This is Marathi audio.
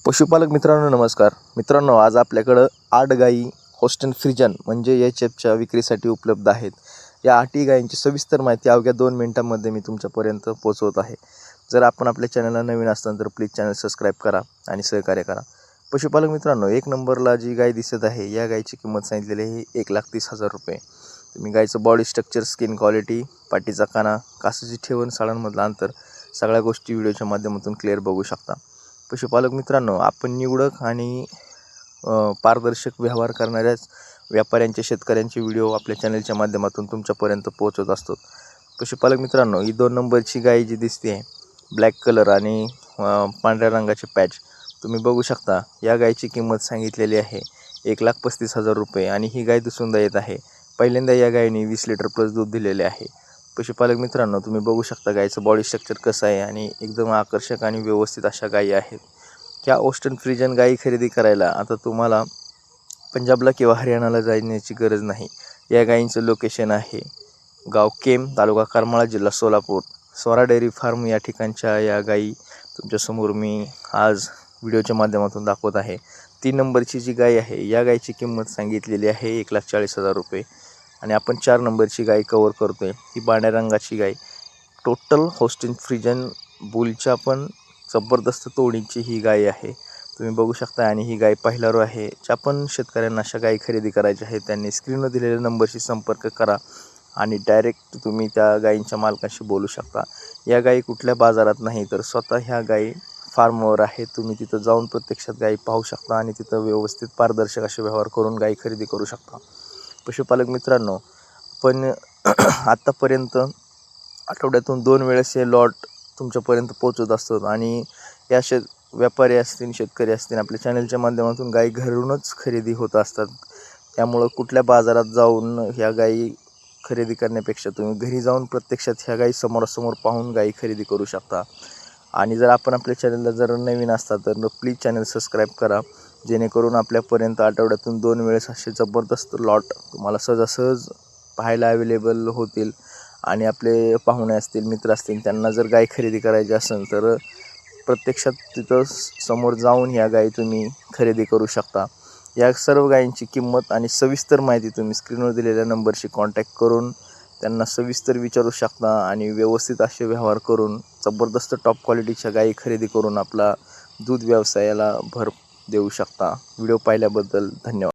पशुपालक मित्रांनो नमस्कार. मित्रांनो, आज आपल्याकडं 8 गायी होस्टन फ्रिजन म्हणजे एचएफच्या विक्रीसाठी उपलब्ध आहेत. या 8 गायींची सविस्तर माहिती अवघ्या 2 मिनिटांमध्ये मी तुमच्यापर्यंत पोहोचवत आहे. जर आपण आपल्या चॅनलला नवीन असाल तर प्लीज चॅनल सबस्क्राईब करा आणि सहकार्य करा. पशुपालक मित्रांनो, 1 नंबरला जी गाय दिसत आहे या गायीची किंमत सांगितलेली आहे 1,30,000 रुपये. तुम्ही गायचं बॉडी स्ट्रक्चर, स्किन क्वालिटी, पाठीचा काना, कासाची ठेवण, साळांमधलं अंतर सगळ्या गोष्टी व्हिडिओच्या माध्यमातून क्लिअर बघू शकता. पशुपालक मित्रांनो, आपण निवडक आणि पारदर्शक व्यवहार करणाऱ्याच व्यापाऱ्यांचे, शेतकऱ्यांचे व्हिडिओ आपल्या चॅनलच्या माध्यमातून तुमच्यापर्यंत पोहोचवत असतो. पशुपालक मित्रांनो, ही 2 नंबरची गाय जी दिसते आहे ब्लॅक कलर आणि पांढऱ्या रंगाचे पॅच तुम्ही बघू शकता. या गायची किंमत सांगितलेली आहे 1,35,000 रुपये आणि ही गाय दुसऱ्यांदा येत आहे. पहिल्यांदा या गायीने 20 लिटर प्लस दूध दिलेले आहे. पशुपालक मित्रांनो, तुम्ही बघू शकता गायचं बॉडी स्ट्रक्चर कसं आहे आणि एकदम आकर्षक आणि व्यवस्थित अशा गायी आहेत. ह्या होस्टन फ्रिजन गायी खरेदी करायला आता तुम्हाला पंजाबला किंवा हरियाणाला जाण्याची गरज नाही. या गायींचं लोकेशन आहे गाव केम, तालुका करमाळा, जिल्हा सोलापूर. स्वरा डेअरी फार्म या ठिकाणच्या या गायी तुमच्यासमोर मी आज व्हिडिओच्या माध्यमातून दाखवत आहे. 3 नंबरची जी गाय आहे या गायीची किंमत सांगितलेली आहे 1,40,000 रुपये आणि आपण 4 नंबरची गाय कवर करतो आहे. ही पांढऱ्या रंगाची गाय टोटल होस्टन फ्रिजन बुलच्या पण जबरदस्त तोडीची ही गाय आहे. तुम्ही बघू शकता आणि ही गाय पहिला रो आहे. ज्या पण शेतकऱ्यांना अशा गायी खरेदी करायच्या आहेत त्यांनी स्क्रीनवर दिलेल्या नंबरशी संपर्क करा आणि डायरेक्ट तुम्ही त्या गायींच्या मालकाशी बोलू शकता. या गायी कुठल्या बाजारात नाही तर स्वतः ह्या गायी फार्मवर आहेत. तुम्ही तिथं जाऊन प्रत्यक्षात गायी पाहू शकता आणि तिथं व्यवस्थित पारदर्शक असे व्यवहार करून गायी खरेदी करू शकता. पशुपालक मित्रांनो, पण आत्तापर्यंत आठवड्यातून 2 वेळेस हे लॉट तुमच्यापर्यंत पोहोचत असतात आणि या व्यापारी असतील, शेतकरी असतील, आपल्या चॅनलच्या माध्यमातून गायी घरूनच खरेदी होत असतात. त्यामुळं कुठल्या बाजारात जाऊन ह्या गायी खरेदी करण्यापेक्षा तुम्ही घरी जाऊन प्रत्यक्षात ह्या गायी समोरासमोर पाहून गायी खरेदी करू शकता. आणि जर आपण आपल्या चॅनलला जर नवीन असता तर प्लीज चॅनल सबस्क्राईब करा, जेणेकरून आपल्यापर्यंत आठवड्यातून 2 वेळेस असे जबरदस्त लॉट तुम्हाला सहजासहज पाहायला अवेलेबल होतील. आणि आपले पाहुणे असतील, मित्र असतील, त्यांना जर गाय खरेदी करायची असेल तर प्रत्यक्षात तिथं समोर जाऊन ह्या गायी तुम्ही खरेदी करू शकता. या सर्व गायींची किंमत आणि सविस्तर माहिती तुम्ही स्क्रीनवर दिलेल्या नंबरशी कॉन्टॅक्ट करून त्यांना सविस्तर विचारू शकता आणि व्यवस्थित असे व्यवहार करून जबरदस्त टॉप क्वालिटीच्या गायी खरेदी करून आपला दूध व्यवसायाला भर देऊ शकता. व्हिडिओ पाहिल्याबद्दल धन्यवाद.